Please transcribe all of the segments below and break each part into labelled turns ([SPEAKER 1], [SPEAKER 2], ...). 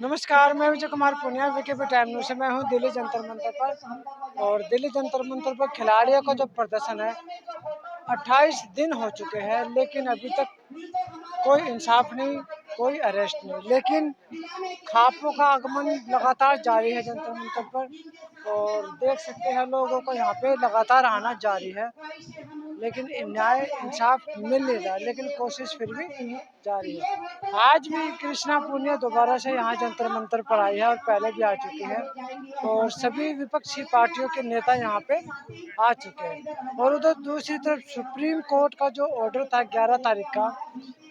[SPEAKER 1] नमस्कार, मैं Vijay Kumar Poonia VKP time news से मैं हूँ दिल्ली जंतर मंतर पर। और दिल्ली जंतर मंतर पर खिलाड़ियों का जो प्रदर्शन है 28 दिन हो चुके हैं, लेकिन अभी तक कोई इंसाफ नहीं, कोई अरेस्ट नहीं। लेकिन खापों का आगमन लगातार जारी है जंतर मंतर पर, और देख सकते हैं लोगों को यहाँ पे लगातार आना जारी है, लेकिन न्याय इंसाफ मिल नहीं रहा। लेकिन कोशिश फिर भी जारी है। आज भी कृष्णा पूनिया दोबारा से यहाँ जंतर मंतर पर आई है और पहले भी आ चुकी है, और सभी विपक्षी पार्टियों के नेता यहाँ पे आ चुके हैं। और उधर दूसरी तरफ सुप्रीम कोर्ट का जो ऑर्डर था 11 तारीख का,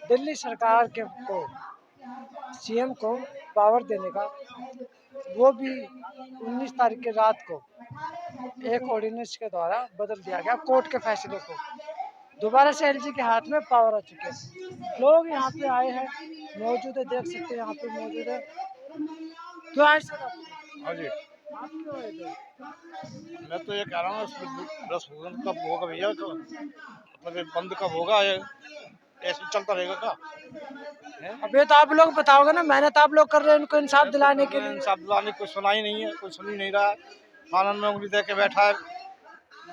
[SPEAKER 1] दिल्ली सरकार के को सीएम को पावर देने का, वो भी 19 तारीख की रात को एक ऑर्डिनेंस के द्वारा बदल दिया गया। कोर्ट के फैसले को दोबारा से एलजी के हाथ में पावर आ चुके हैं। लोग यहाँ पे आए हैं, मौजूद है, देख सकते हैं यहाँ पे मौजूद है। क्यों आए सर आप?
[SPEAKER 2] हाँ जी,
[SPEAKER 1] आप क्यों आए थे?
[SPEAKER 2] मैं तो ये कह रहा हूँ बस कब होगा भैया, मतलब ये बंद कब होगा? ये ऐसे चलता रहेगा क्या?
[SPEAKER 1] अभी तो आप लोग बताओगे ना, मेहनत आप लोग कर रहे हैं उनको इंसाफ दिलाने के लिए।
[SPEAKER 2] इंसाफ दिलाने कोई सुना ही नहीं है, कोई सुन ही नहीं रहा है। कानून में उंगली दे के बैठा है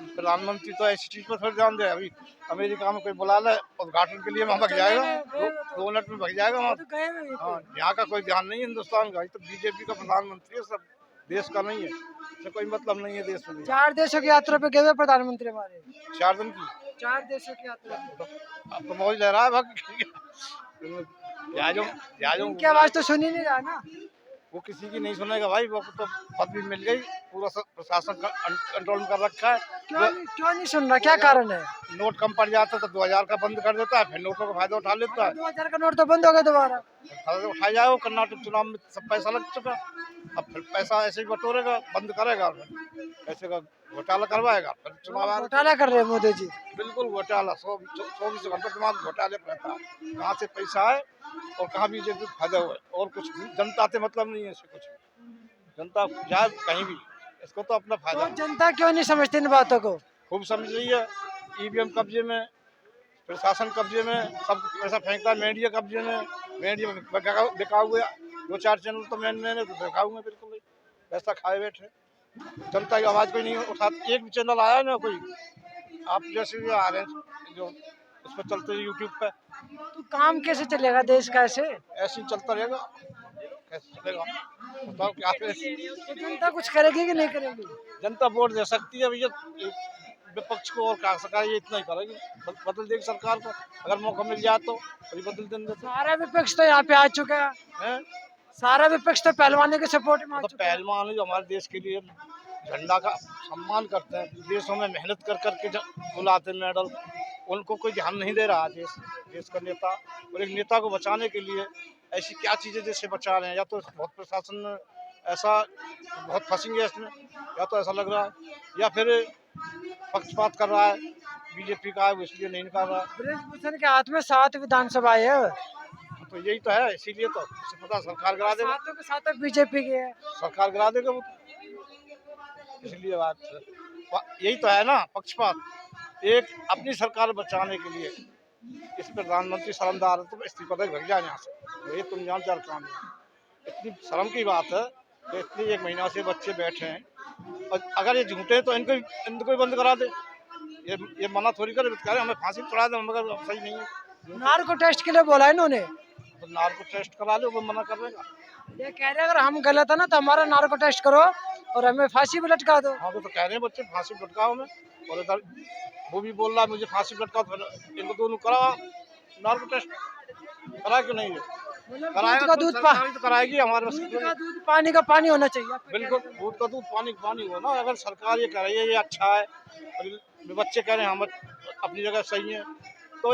[SPEAKER 2] प्रधानमंत्री, तो ऐसी चीज पर थोड़ी ध्यान दे। अभी अमेरिका में कोई बुला ले उद्घाटन के लिए वहाँ भग जाएगा, दो मिनट में भग जाएगा वहाँ।
[SPEAKER 1] तो गए हुए हैं।
[SPEAKER 2] हाँ, यहाँ का कोई ध्यान नहीं है हिंदुस्तान का। ये तो बीजेपी का प्रधानमंत्री है, सब देश का नहीं है, इससे कोई मतलब नहीं है देश में।
[SPEAKER 1] 4 देशों की यात्रा पे गए हुए प्रधानमंत्री हमारे।
[SPEAKER 2] 4 दिन की
[SPEAKER 1] 4 देशों की यात्रा पे।
[SPEAKER 2] अब तो मौज ले रहा है भग
[SPEAKER 1] उनकी आवाज तो सुन ही नहीं रहा ना।
[SPEAKER 2] वो किसी की नहीं सुनेगा भाई, वो तो पदवी मिल गई, पूरा प्रशासन कंट्रोल में कर रखा है।
[SPEAKER 1] क्यों नहीं सुन रहा, क्या कारण है?
[SPEAKER 2] नोट कम पड़ जाता है तो 2000 का बंद कर देता है, फिर नोटों का फायदा उठा लेता है।
[SPEAKER 1] 2000 का नोट तो बंद हो गया दोबारा।
[SPEAKER 2] फायदा उठाया जाएगा, कर्नाटक चुनाव में सब पैसा लग चुका, अब फिर पैसा ऐसे ही बटोरेगा, बंद करेगा, पैसे का घोटाला करवाएगा, फिर चुनाव।
[SPEAKER 1] घोटाला कर रहे हैं मोदी जी।
[SPEAKER 2] बिल्कुल घोटाला, 24 घंटे दिमाग घोटाले पर रहता है। कहाँ से पैसा है और कहाँ बीजेपी फायदा हुआ है, और कुछ भी जनता से मतलब नहीं है इससे कुछ भी। जनता जाए कहीं भी, इसको तो अपना फायदा।
[SPEAKER 1] तो जनता क्यों नहीं समझती इन बातों को?
[SPEAKER 2] खूब समझ रही है। ईवीएम कब्जे में, प्रशासन कब्जे में, सब पैसा फेंकता है, मीडिया कब्जे में, मीडिया बिका हुआ। 2-4 चैनल तो मैंने तो देखा हुआ बिल्कुल ही पैसा खाए बैठे। जनता की आवाज़ कोई नहीं उठाती। एक भी चैनल आया ना कोई, आप जैसे भी आ रहे हैं जो उस पर चलते हैं यूट्यूब पे।
[SPEAKER 1] तो काम कैसे चलेगा देश का ऐसे?
[SPEAKER 2] ऐसे ही चलता रहेगा, कैसे चलेगा बताओ क्या करें?
[SPEAKER 1] तो जनता कुछ करेगी कि नहीं करेगी?
[SPEAKER 2] जनता वोट दे सकती है भैया विपक्ष को, और क्या सरकार ये इतना ही करेगी, बदल देगी सरकार को अगर मौका मिल जाए तो बदल देंगे।
[SPEAKER 1] सारा विपक्ष तो यहाँ पे आ चुका है। सारा विपक्ष तो पहलवानों के सपोर्ट में आ
[SPEAKER 2] तो
[SPEAKER 1] चुका है।
[SPEAKER 2] पहलवान जो हमारे देश के लिए झंडा का सम्मान करते हैं, देशों में मेहनत कर करके बुलाते मेडल, उनको कोई ध्यान नहीं दे रहा देश का नेता। और एक नेता को बचाने के लिए ऐसी क्या चीज़ें जैसे बचा रहे हैं, या तो बहुत प्रशासन ऐसा बहुत फंसेंगे इसमें, या तो ऐसा लग रहा है, या फिर पक्षपात कर रहा है बीजेपी का है, वो इसलिए नहीं निकाल रहा है।
[SPEAKER 1] ब्रजभूषण के हाथ में 7 विधानसभा है।
[SPEAKER 2] तो यही तो है, इसीलिए तो इसे पता सरकार गिरा देगा,
[SPEAKER 1] सातों के सातों बीजेपी की है।
[SPEAKER 2] सरकार गिरा देगा वो, इसलिए बात यही तो है ना, पक्षपात। एक अपनी सरकार बचाने के लिए इस प्रधानमंत्री शर्मदार है, तो इस्तीफा दे भाग जाए यहाँ से। ये तुम जान चार काम इतनी शर्म की बात है कि इतनी 1 महीना से बच्चे बैठे हैं, और अगर ये झूठे हैं तो इनको ही बंद करा दे। ये मना थोड़ी करे, हमें फांसी चढ़ा दे, मगर सही नहीं है।
[SPEAKER 1] नार्को टेस्ट के लिए बोला है इन्होंने।
[SPEAKER 2] तो नार्को टेस्ट करा ले, वो मना कर देगा।
[SPEAKER 1] ये कह रहे हैं अगर हम गलत है ना तो हमारा नार्को टेस्ट करो और हमें फांसी भी लटका दो।
[SPEAKER 2] हाँ, वो तो कह रहे हैं बच्चे फांसी लटकाओ में, और इधर वो भी बोल रहा है मुझे फांसी लटकाओ, फिर इनको दोनों कराओ नार्को टेस्ट। करा क्यों नहीं है? कराएगा तो सरकार तो कराएगी, हमारे बस
[SPEAKER 1] दूध का दूध पानी का पानी होना चाहिए।
[SPEAKER 2] बिल्कुल, दूध का दूध पानी का पानी हो ना। अगर सरकार ये कह रही है ये अच्छा है, और बच्चे कह रहे हैं हम अपनी जगह सही है, तो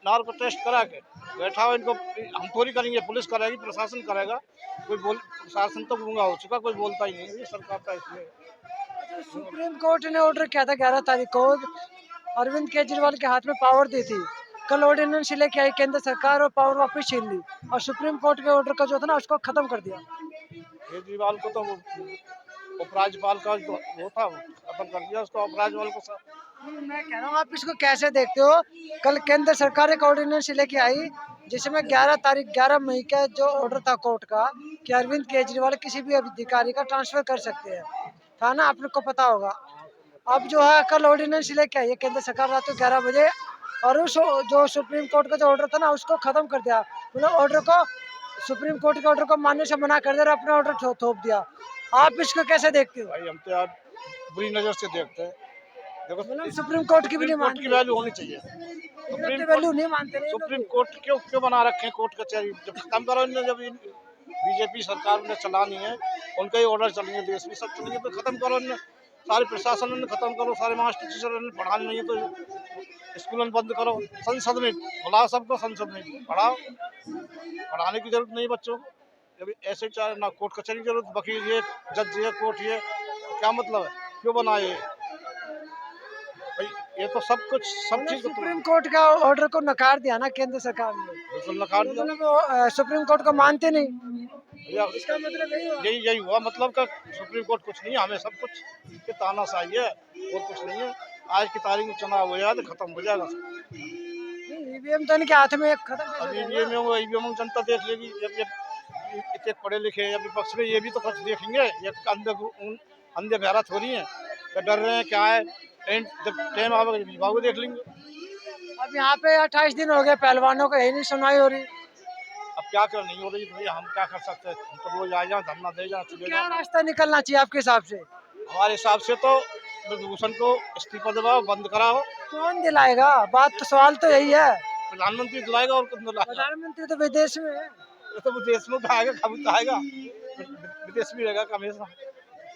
[SPEAKER 2] नार्को टेस्ट करा के बैठा हो इनको। हम थोड़ी करेंगे, पुलिस करेगी, प्रशासन करेगा। प्रशासन तो गूंगा हो चुका, कोई बोलता ही नहीं, ये सरकार का इसलिए।
[SPEAKER 1] सुप्रीम कोर्ट ने ऑर्डर किया था 11 तारीख को, अरविंद केजरीवाल के हाथ में पावर दी थी। कल ऑर्डिनेंस लेके आई केंद्र सरकार और पावर वापस छीन ली, और सुप्रीम कोर्ट के ऑर्डर का जो था ना उसको खत्म कर दिया।
[SPEAKER 2] केजरीवाल को तो उपराज्यपाल का वो था, वो खत्म कर दिया उसको, उपराज्यपाल को।
[SPEAKER 1] मैं कह रहा हूँ आप इसको कैसे देखते हो? कल केंद्र सरकार एक ऑर्डिनेंस लेके आई जिसमें 11 मई का जो ऑर्डर था कोर्ट का कि अरविंद केजरीवाल किसी भी अधिकारी का ट्रांसफर कर सकते हैं, था ना, आप लोग को पता होगा। अब जो है कल ऑर्डिनेंस लेके आई है केंद्र सरकार रात को 11 बजे, और उस जो सुप्रीम कोर्ट का जो ऑर्डर था ना उसको खत्म कर दिया। मतलब ऑर्डर को, सुप्रीम कोर्ट के ऑर्डर को मानने से मना कर दिया और अपना ऑर्डर थोप दिया। आप इसको कैसे देखते हो?
[SPEAKER 2] भाई हम तो यार बुरी नज़र से देखते हैं। देखो
[SPEAKER 1] मतलब सुप्रीम कोर्ट की भी नहीं
[SPEAKER 2] सुप्रीम कोर्ट की
[SPEAKER 1] मानते,
[SPEAKER 2] वैल्यू होनी चाहिए। सुप्रीम
[SPEAKER 1] वैल्यू
[SPEAKER 2] कोर्ट
[SPEAKER 1] नहीं मानते नहीं
[SPEAKER 2] सुप्रीम
[SPEAKER 1] लोग।
[SPEAKER 2] कोर्ट क्यों क्यों बना रखे हैं कोर्ट कचहरी? जब खत्म करो इन्हें, जब बीजेपी सरकार ने चलानी है, उनका ही ऑर्डर चलेंगे, देश में सब चलेंगे, तो खत्म करो इन्हें। सारे प्रशासन ने खत्म करो, सारे मास्टर टीचर ने पढ़ाने नहीं है तो स्कूल बंद करो। संसद में बुलाओ सबको, संसद में पढ़ाओ। पढ़ाने की जरूरत नहीं बच्चों को। जब ऐसे चाहे ना कोर्ट कचहरी की जरूरत, वकील ये, जज ये, कोर्ट ये, क्या मतलब है? क्यों बनाए भाई? ये तो सब कुछ, सब
[SPEAKER 1] मतलब
[SPEAKER 2] चीज को
[SPEAKER 1] सुप्रीम कोर्ट का ऑर्डर को नकार दिया ना केंद्र सरकार ने,
[SPEAKER 2] बिल्कुल नकार दिया
[SPEAKER 1] मतलब वो सुप्रीम कोर्ट को मानते नहीं,
[SPEAKER 2] भैया।
[SPEAKER 1] इसका मतलब यही हुआ।
[SPEAKER 2] यही हुआ मतलब का सुप्रीम कोर्ट कुछ नहीं है, हमें सब कुछ ये तानाशाही है और कुछ नहीं है। आज की तारीख में चुनाव हो जाए तो खत्म हो जाएगा सब।
[SPEAKER 1] ईवीएम तो इनके हाथ में खत्म
[SPEAKER 2] अब
[SPEAKER 1] कैसे हो
[SPEAKER 2] ईवीएम
[SPEAKER 1] जाएगा?
[SPEAKER 2] में ईवीएम जनता देख लेगी। जब इतने पढ़े लिखे हैं या विपक्ष में, ये भी तो कुछ देखेंगे। ये अंधे बहरा थोड़ी है, क्या डर रहे हैं, क्या है? जब टाइम आवेगा विभाग को देख लेंगे।
[SPEAKER 1] अब यहाँ पे 28 दिन हो गए, पहलवानों को यही नहीं सुनवाई हो रही।
[SPEAKER 2] अब क्या कर नहीं हो रही तो भैया हम क्या कर सकते हैं? हम तो रोज आ जाए, धरना दे जाए, चले
[SPEAKER 1] क्या
[SPEAKER 2] जाए।
[SPEAKER 1] रास्ता निकलना चाहिए आपके हिसाब से?
[SPEAKER 2] हमारे हिसाब से तो विभूषण को इस्तीफा दिलाओ, बंद कराओ।
[SPEAKER 1] कौन दिलाएगा? बात तो, सवाल तो यही है।
[SPEAKER 2] प्रधानमंत्री दिलाएगा और कुछ दिलाएगा।
[SPEAKER 1] प्रधानमंत्री तो विदेश में है।
[SPEAKER 2] तो वो देश में तो आएगा, कभी तो आएगा। विदेश में रहेगा हमेशा,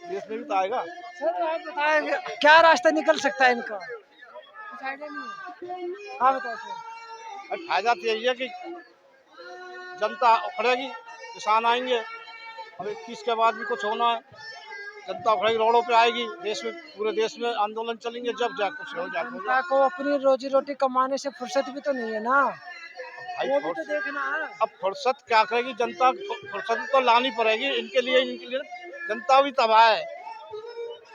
[SPEAKER 2] देश में भी तो आएगा।
[SPEAKER 1] सर आप बताएं क्या रास्ता निकल सकता है इनका? कुछ आइडिया नहीं है। हाँ बताओ सर।
[SPEAKER 2] और फायदा तो यही है कि जनता उखड़ेगी, किसान आएंगे। अब 21 के बाद भी कुछ होना है, जनता उखड़ेगी, रोडों पे आएगी, देश में, पूरे देश में आंदोलन चलेंगे, जब जा कुछ हो जाए।
[SPEAKER 1] जनता को अपनी रोजी रोटी कमाने से फुर्सत भी तो नहीं है ना, वो भी तो देखना है।
[SPEAKER 2] अब फुर्सत क्या करेगी जनता? फुर्सत तो लानी पड़ेगी इनके लिए, जनता भी तबाह है।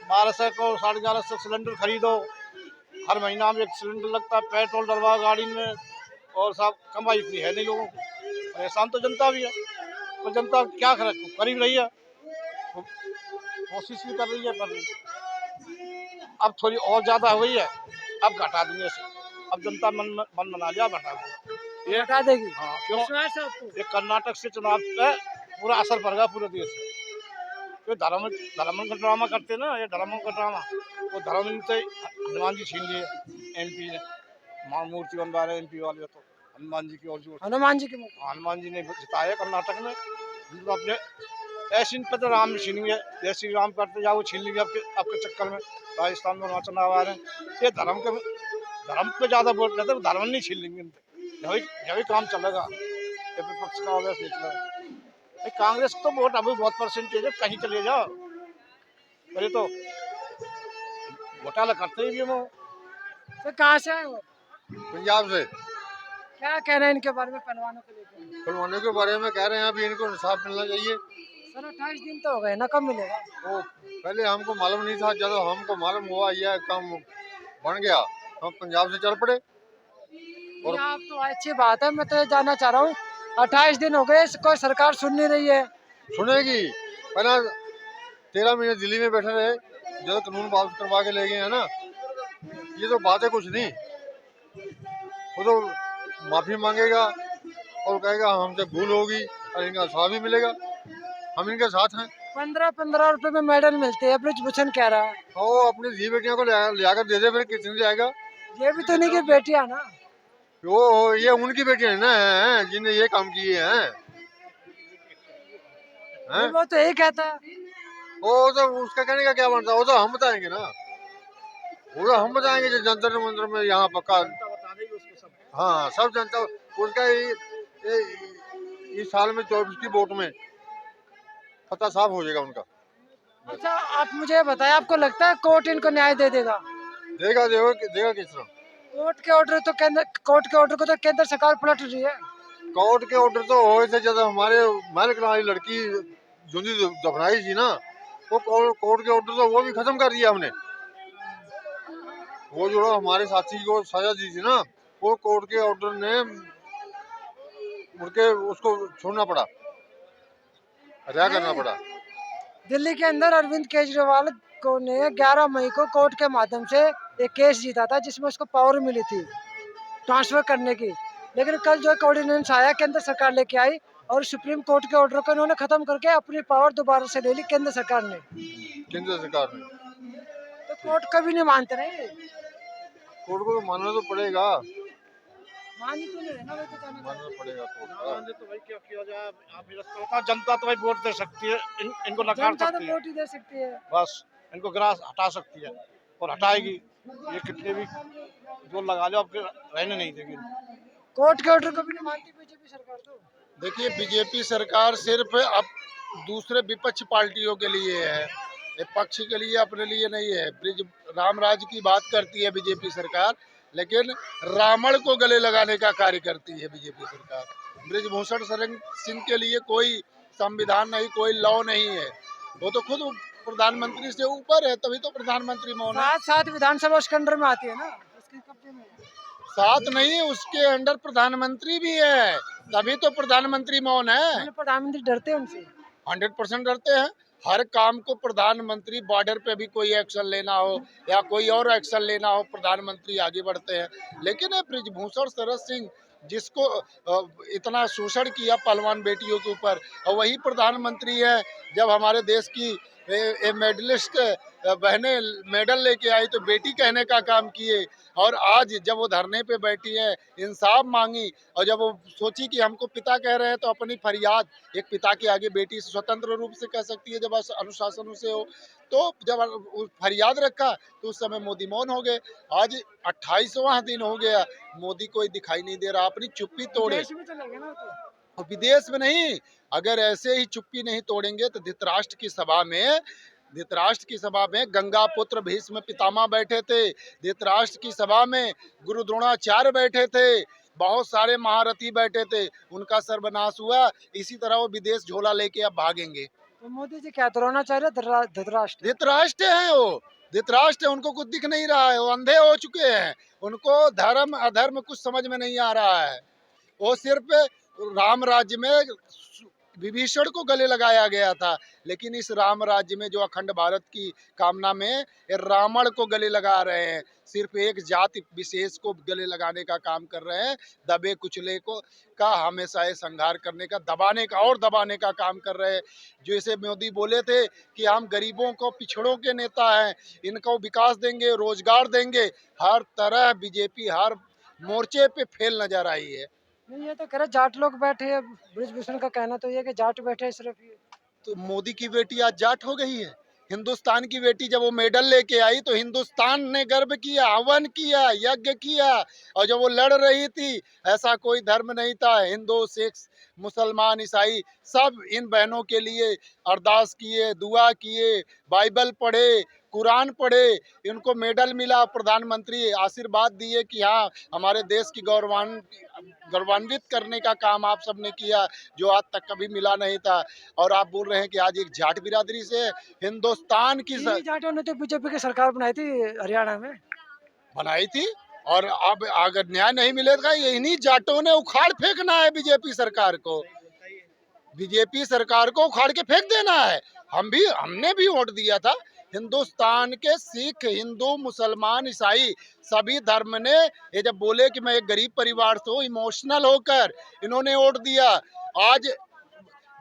[SPEAKER 2] 1200 को 1150 सिलेंडर खरीदो, हर महीना में एक सिलेंडर लगता है, पेट्रोल डलवाओ गाड़ी में, और सब कमाई इतनी है नहीं लोगों को। परेशान तो जनता भी है, तो जनता क्या करे? करीब रही है, कोशिश भी कर रही है, पर अब थोड़ी और ज्यादा हो गई है, अब घटा देंगे इसे। अब जनता मन बना लिया, घटा देंगे ये।
[SPEAKER 1] हटा देगी।
[SPEAKER 2] हाँ, क्यों?
[SPEAKER 1] विश्वास है आपको?
[SPEAKER 2] ये कर्नाटक से चुनाव पे पूरा असर पड़ेगा पूरे देश में। ये धर्म धर्म का ड्रामा करते हैं ना, ये धर्मों का ड्रामा। वो धर्म से हनुमान जी छीन लिए एमपी ने, मूर्ति बनवा रहे एमपी वाले तो हनुमान जी की। और जो
[SPEAKER 1] हनुमान जी की मूर्ति।
[SPEAKER 2] हनुमान जी ने जिताया कर्नाटक में, तो अपने ऐसे पे तो राम छीन लिए, जय श्री राम करते जाओ, छीन लेंगे आपके चक्कर में। राजस्थान में वहाँ चुनाव आ रहे हैं, ये धर्म पे ज्यादा वोट लेते, धर्म नहीं छीन लेंगे इनसे। यही काम चलेगा, ये विपक्ष का अवैध निकला। कांग्रेस तो वोट अभी बहुत परसेंटेज है, कहीं चले जाओ, पहले तो घोटाला करते ही भी वो।
[SPEAKER 1] तो कहाँ से आए हो?
[SPEAKER 3] पंजाब से।
[SPEAKER 1] क्या कह रहे हैं इनके बारे में, पहलवानों को लेकर?
[SPEAKER 3] फिल्माने के बारे में कह रहे हैं अभी इनको इंसाफ मिलना चाहिए।
[SPEAKER 1] सर 28 दिन तो हो गए ना, कब मिलेगा?
[SPEAKER 3] वो पहले हमको मालूम नहीं था, जब हमको मालूम हुआ यह काम बन गया, हम पंजाब से चल पड़े।
[SPEAKER 1] और आप तो अच्छी बात है, मैं तो ये जानना चाह रहा हूँ 28 दिन हो गए, कोई सरकार सुन नहीं रही है।
[SPEAKER 3] सुनेगी। पहला 13 महीने दिल्ली में बैठे रहे, जब कानून वापस करवा के ले गए हैं ना, ये तो बात है कुछ नहीं। वो तो माफी मांगेगा और कहेगा हमसे भूल होगी और इनका साथ भी मिलेगा, हम इनके साथ हैं।
[SPEAKER 1] 15-15 रुपए में मेडल मिलते हैं, ब्रिजभूषण कह रहा है।
[SPEAKER 3] वो अपनी धी बेटियों को लियाकर दे दे, फिर कितने जाएगा?
[SPEAKER 1] ये भी तो नहीं की बेटियां ना।
[SPEAKER 3] वो ये उनकी बेटियां है ना, हैं जिन्हें ये काम किए हैं।
[SPEAKER 1] वो तो यही कहता है।
[SPEAKER 3] वो तो उसका कहने का क्या बनता है, वो तो हम बताएंगे ना, वो तो हम बताएंगे जो जंतर मंत्र में यहाँ पक्का। हाँ, सब जनता उसका इस साल में 24 की वोट में पता साफ हो जाएगा उनका।
[SPEAKER 1] अच्छा आप मुझे बताएं, आपको लगता है कोर्ट इनको न्याय दे देगा?
[SPEAKER 3] देगा देगा किस तरह?
[SPEAKER 1] कोर्ट के ऑर्डर तो कोर्ट के ऑर्डर को तो केंद्र सरकार पलट रही है।
[SPEAKER 3] कोर्ट के ऑर्डर तो हुए थे जब हमारे महल वाली लड़की जूंदी दफनाई थी ना, वो कोर्ट के ऑर्डर तो वो भी खत्म कर दिया हमने। वो जो हमारे साथी को सजा दी थी ना, वो कोर्ट के ऑर्डर ने मुड़ के उसको छोड़ना पड़ा, रिहा करना पड़ा।
[SPEAKER 1] दिल्ली के अंदर अरविंद केजरीवाल को ने 11 मई को कोर्ट के माध्यम से एक केस जीता था जिसमें उसको पावर मिली थी ट्रांसफर करने की। लेकिन कल जो ऑर्डिनेंस आया केंद्र सरकार लेके आई और सुप्रीम कोर्ट के ऑर्डर को इन्होंने खत्म करके अपनी पावर दोबारा से ले ली केंद्र सरकार ने।
[SPEAKER 3] केंद्र सरकार ने
[SPEAKER 1] तो कोर्ट कभी नहीं मानते रहे,
[SPEAKER 3] कोर्ट को तो मानना तो पड़ेगा,
[SPEAKER 1] मानी तो नहीं है ना, वो तो जाने
[SPEAKER 3] मानना पड़ेगा कोर्ट
[SPEAKER 2] ना
[SPEAKER 3] का।
[SPEAKER 2] माने तो भाई क्या किया जाए। आप ही रास्ता होता है, जनता तो भाई वोट दे सकती है, इनको नकार
[SPEAKER 1] जनता तो
[SPEAKER 2] सकती है,
[SPEAKER 1] वोट ही दे सकती है।
[SPEAKER 2] बस इनको ग्रास हटा सकती है और हटाएगी। ये कितने भी जोर लगा लो आपके रहने नहीं देगी।
[SPEAKER 1] कोर्ट के ऑर्डर को भी नहीं मानती बीजेपी सरकार तो।
[SPEAKER 4] देखिए, बीजेपी सरकार सिर्फ अब दूसरे विपक्ष पार्टियों के लिए है, ये पक्ष के लिए अपने लिए नहीं है। ब्रिज राम राज्य की बात करती है बीजेपी सरकार, लेकिन रावण को गले लगाने का कार्य करती है बीजेपी सरकार। ब्रिजभूषण शरण सिंह के लिए कोई संविधान नहीं, कोई लॉ नहीं है, वो तो खुद प्रधानमंत्री से ऊपर है, तभी तो प्रधानमंत्री मौन है।
[SPEAKER 1] साथ साथ विधानसभा उसके अंडर में आती है ना, उसके कब्जे में है।
[SPEAKER 4] साथ नहीं, उसके अंडर प्रधानमंत्री भी है, तभी तो प्रधानमंत्री मौन है।
[SPEAKER 1] मतलब प्रधानमंत्री डरते हैं उनसे।
[SPEAKER 4] 100% डरते हैं। हर काम को प्रधानमंत्री, बॉर्डर पे भी कोई एक्शन लेना हो या कोई और एक्शन लेना हो, प्रधानमंत्री आगे बढ़ते हैं। लेकिन ये ब्रिजभूषण शरद सिंह जिसको इतना शोषण किया पहलवान बेटियों के ऊपर, और वही प्रधानमंत्री है। जब हमारे देश की मेडलिस्ट बहनें मेडल लेके आई तो बेटी कहने का काम किए, और आज जब वो धरने पे बैठी है, इंसाफ मांगी, और जब वो सोची कि हमको पिता कह रहे हैं तो अपनी फरियाद एक पिता के आगे बेटी स्वतंत्र रूप से कह सकती है जब अनुशासन से हो। तो जब फरियाद रखा तो उस समय मोदी मौन हो गए। आज 28वां दिन हो गया, मोदी कोई दिखाई नहीं दे रहा, अपनी चुप्पी तोड़े।
[SPEAKER 1] देश में चले गए ना तो।
[SPEAKER 4] और विदेश में नहीं, अगर ऐसे ही चुप्पी नहीं तोड़ेंगे तो धृतराष्ट्र की सभा में गंगा पुत्र भीष्म पितामह बैठे थे, धृतराष्ट्र की सभा में गुरु द्रोणाचार्य बैठे थे, बहुत सारे महारथी बैठे थे, उनका सर्वनाश हुआ। इसी तरह वो विदेश झोला लेके अब भागेंगे।
[SPEAKER 1] तो मोदी जी क्या द्रोणाचार्य धृतराष्ट्र?
[SPEAKER 4] धृतराष्ट्र हैं वो, धृतराष्ट्र, उनको कुछ दिख नहीं रहा है, वो अंधे हो चुके हैं, उनको धर्म अधर्म कुछ समझ में नहीं आ रहा है। वो सिर्फ राम राज्य में विभीषण को गले लगाया गया था, लेकिन इस राम राज्य में जो अखंड भारत की कामना में ये रावण को गले लगा रहे हैं, सिर्फ एक जाति विशेष को गले लगाने का काम कर रहे हैं, दबे कुचले को का हमेशा ये संहार करने का, दबाने का काम कर रहे हैं। जैसे मोदी बोले थे कि हम गरीबों को, पिछड़ों के नेता हैं, इनको विकास देंगे, रोजगार देंगे, हर तरह बीजेपी हर मोर्चे पे फेल नजर आई है।
[SPEAKER 1] नहीं, ये तो कह रहे जाट लोग बैठे हैं। ब्रिजभूषण का कहना तो ये है कि जाट बैठे हैं सिर्फ ये।
[SPEAKER 4] तो मोदी की बेटी आज जाट हो गई है। हिंदुस्तान की बेटी जब वो मेडल लेके आई तो हिंदुस्तान ने गर्व किया, हवन किया, यज्ञ किया, और जब वो लड़ रही थी ऐसा कोई धर्म नहीं था, हिंदू सिख मुसलमान ईसाई सब इन बहनों के लिए अरदास किए, दुआ किए, बाइबल पढ़े, कुरान पढ़े, इनको मेडल मिला, प्रधानमंत्री आशीर्वाद दिए कि हाँ हमारे देश की गौरवान्वित करने का काम आप सबने किया जो आज तक कभी मिला नहीं था। और आप बोल रहे हैं कि आज एक जाट बिरादरी से हिंदुस्तान की
[SPEAKER 1] इन्हीं जाटों ने तो बीजेपी की सरकार बनाई थी हरियाणा में।
[SPEAKER 4] बनाई थी, और अब अगर न्याय नहीं मिलेगा इन्हीं जाटों ने उखाड़ फेंकना है बीजेपी सरकार को, बीजेपी सरकार को उखाड़ के फेंक देना है। हमने भी वोट दिया था। हिंदुस्तान के सिख, हिंदू, मुसलमान, ईसाई सभी धर्म ने, ये जब बोले कि मैं एक गरीब परिवार से हूँ, इमोशनल होकर इन्होंने वोट दिया। आज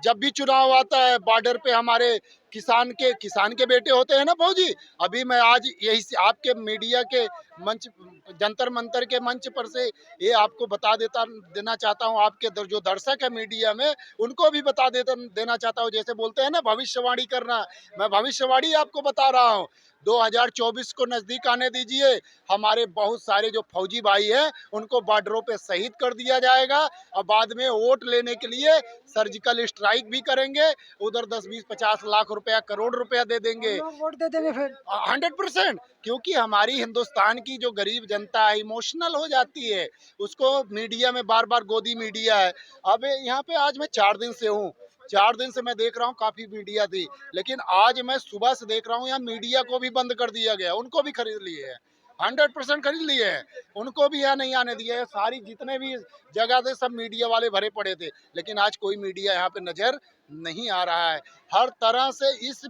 [SPEAKER 4] जब भी चुनाव आता है बॉर्डर पे हमारे किसान के बेटे होते हैं ना फौजी, अभी मैं आज यही से आपके मीडिया के मंच, जंतर मंतर के मंच पर से ये आपको देना चाहता हूँ, आपके जो दर्शक है मीडिया में उनको भी देना चाहता हूँ। जैसे बोलते हैं ना भविष्यवाणी करना, मैं भविष्यवाणी आपको बता रहा हूँ। 2024 को नजदीक आने दीजिए, हमारे बहुत सारे जो फौजी भाई हैं उनको बॉर्डरों पे शहीद कर दिया जाएगा, और बाद में वोट लेने के लिए सर्जिकल स्ट्राइक भी करेंगे, उधर 10, 20, 50 लाख रुपया, करोड़ रुपया दे देंगे।
[SPEAKER 1] लोग वोट दे देंगे फिर
[SPEAKER 4] 100%, क्योंकि हमारी हिंदुस्तान की जो गरीब जनता है इमोशनल हो जाती है, उसको मीडिया में बार बार गोदी मीडिया है। अब यहाँ पे आज मैं 4 दिन से हूँ, 4 दिन से मैं देख रहा हूँ काफी मीडिया थी, लेकिन आज मैं सुबह से देख रहा हूँ यहाँ मीडिया को भी बंद कर दिया गया, उनको भी खरीद लिए है। 100% खरीद लिए हैं, उनको भी यहाँ नहीं आने दिया है। सारी जितने भी जगह थे सब मीडिया वाले भरे पड़े थे, लेकिन आज कोई मीडिया यहाँ पे नजर नहीं आ रहा है। हर तरह से इस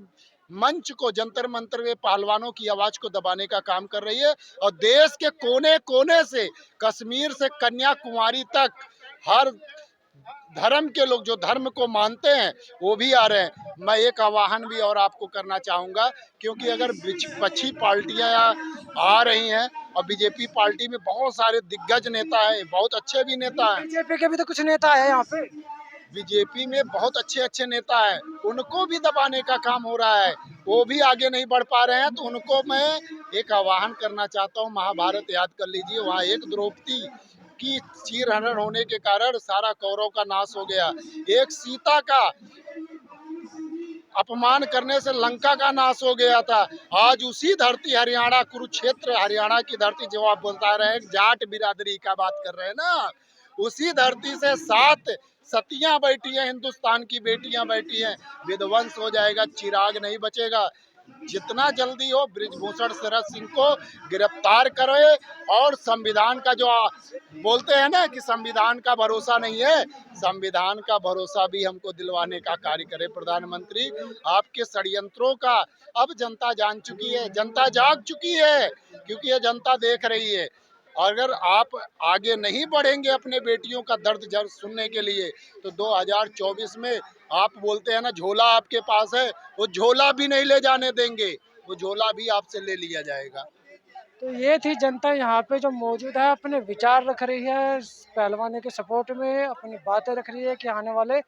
[SPEAKER 4] मंच को, जंतर मंतर में पहलवानों की आवाज को दबाने का काम कर रही है, और देश के कोने कोने से, कश्मीर से कन्याकुमारी तक, हर धर्म के लोग जो धर्म को मानते हैं वो भी आ रहे हैं। मैं एक आह्वान भी और आपको करना चाहूंगा, क्योंकि अगर विपक्षी पार्टियां आ रही हैं, और बीजेपी पार्टी में बहुत सारे दिग्गज नेता हैं, बहुत अच्छे भी नेता हैं,
[SPEAKER 1] बीजेपी के भी तो कुछ नेता है यहाँ पे।
[SPEAKER 4] बीजेपी में बहुत अच्छे अच्छे नेता हैं, उनको भी दबाने का काम हो रहा है, वो भी आगे नहीं बढ़ पा रहे हैं। तो उनको मैं एक आह्वान करना चाहता हूँ, महाभारत याद कर लीजिए, वहाँ एक द्रौपदी की चीरहरण होने के कारण सारा कौरव का नाश हो गया। एक सीता का अपमान करने से लंका का नाश हो गया था। आज उसी धरती, हरियाणा, कुरुक्षेत्र हरियाणा की धरती, जो आप बता रहे हैं जाट बिरादरी का बात कर रहे हैं ना, उसी धरती से 7 सतियां बैठी हैं, हिंदुस्तान की बेटियां बैठी हैं। विध्वंस हो जाएगा, चिराग नहीं बचेगा। जितना जल्दी हो बृजभूषण शरद सिंह को गिरफ्तार करे, और संविधान का जो बोलते हैं ना कि संविधान का भरोसा नहीं है, संविधान का भरोसा भी हमको दिलवाने का कार्य करे। प्रधानमंत्री, आपके षड्यंत्रों का अब जनता जान चुकी है, जनता जाग चुकी है, क्योंकि ये जनता देख रही है। अगर आप आगे नहीं बढ़ेंगे अपने बेटियों का दर्द जब सुनने के लिए, तो 2024 में आप बोलते हैं ना झोला आपके पास है, वो झोला भी नहीं ले जाने देंगे, वो झोला भी आपसे ले लिया जाएगा।
[SPEAKER 1] तो ये थी जनता यहाँ पे जो मौजूद है, अपने विचार रख रही है पहलवानों के सपोर्ट में, अपनी बातें रख रही है कि आने वाले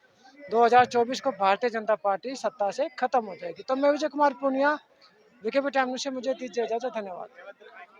[SPEAKER 1] 2024 को भारतीय जनता पार्टी सत्ता से खत्म हो जाएगी। तो मैं विजय कुमार पूनिया, विकेपी टाइम न्यूज़ से मुझे दीजिए इजाजत। धन्यवाद।